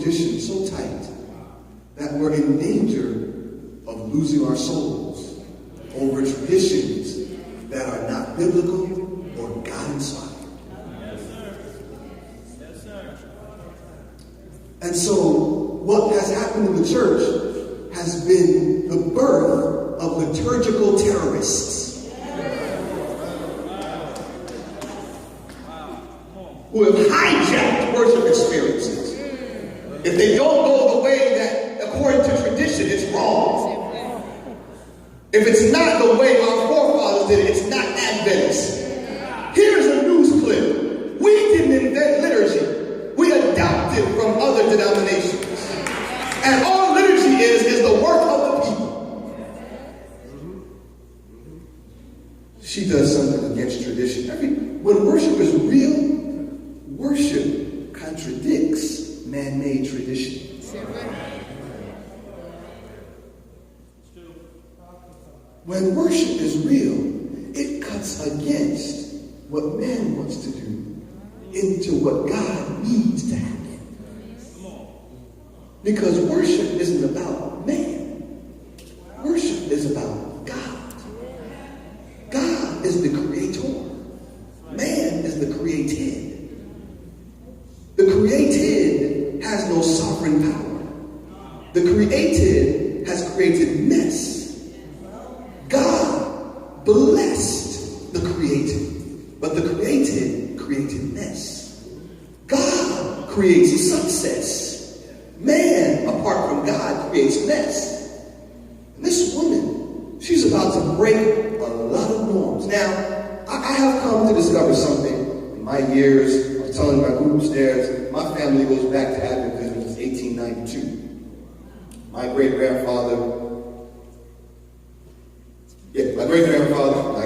tradition so tight that we're in danger of losing our souls over traditions that are not biblical or God-inspired. And so what has happened in the church has been the birth of liturgical terrorists who have hijacked worship experiences. If they don't go the way that, according to tradition, it's wrong. If it's not the way our forefathers did it, it's not Adventist. Here's a news clip. We didn't invent liturgy. We adopted from other denominations. And all liturgy is the work of the people. She does something against tradition. When worship is real, worship contradicts man-made tradition. When worship is real, it cuts against what man wants to do into what God needs to happen. Because worship isn't about man. Worship is about God. God is the creator. Man is the created. The created has no sovereign power. The created has created mess. God blessed the created, but the created created mess. God creates success. Man, apart from God, creates mess. And this woman, she's about to break a lot of norms. Now, I have come to discover something in my years. I was telling my group upstairs, my family goes back to Advent since 1892. My great-grandfather, I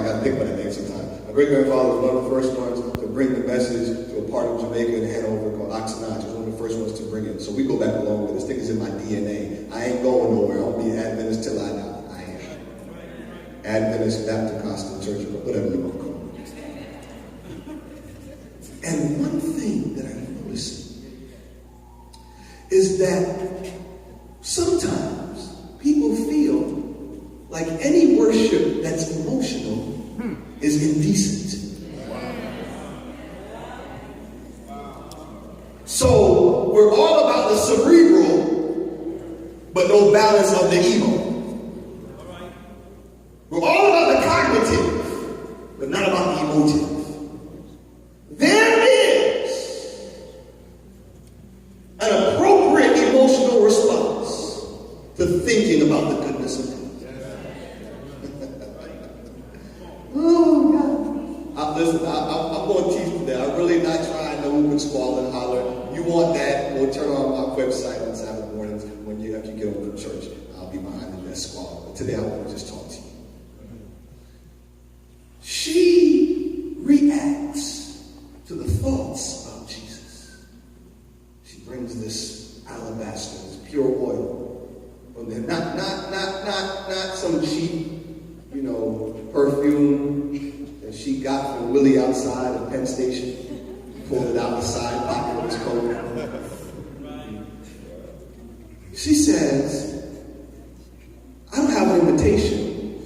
got to think about that name sometimes. My great-grandfather was one of the first ones to bring the message to a part of Jamaica in Hanover called Oxnard. He was one of the first ones to bring it. So we go back along with this. This thing is in my DNA. I ain't going nowhere. I'll be Adventist till I die. I am. Adventist Baptist Gospel Church, or whatever you want to call it. And one thing that I noticed is that sometimes people feel like any worship that's emotional is indecent. So we're all about the cerebral, but no balance of the emo. We're all about the cognitive, but not about the emotive. There is an appropriate emotional response to thinking about the goodness of God. Oh, God. Listen, I'm going to teach today. I'm really not trying to whoop and squall and holler. You want that, we'll turn on my website on Sabbath mornings when you get over to church. I'll be behind the desk squall. But today I want to just talk to you. She reacts to the thoughts of Jesus. She brings this alabaster, this pure oil. From there. Not some cheap, perfume that she got from Willie outside of Penn Station. Pulled it out the side pocket of his coat. She says, I don't have an invitation.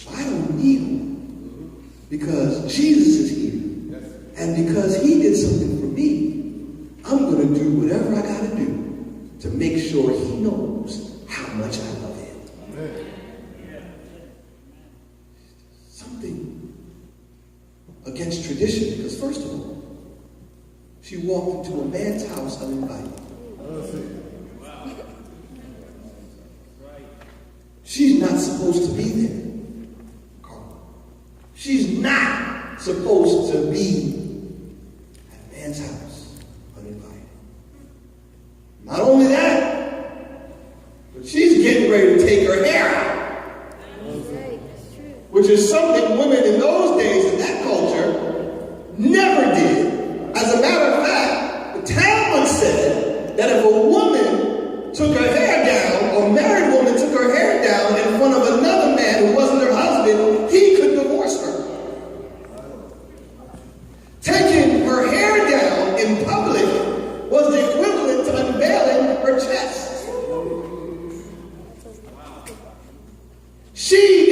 I don't need one. Because Jesus is here. And because he did something for me, I'm going to do whatever I got to do to make sure he knows how much I love him. Something against tradition. Because first of all, she walked into a man's house uninvited. She's not supposed to be there. She's not supposed to be at a man's house uninvited. Not only that, but she's getting ready to take her hair out. Which is something women in those days, in that culture, never did. As a matter of fact, the Talmud said that if a woman took her hair down, or a married woman took her hair down in front of another man who wasn't her husband, he could divorce her. Taking her hair down in public was the equivalent to unveiling her She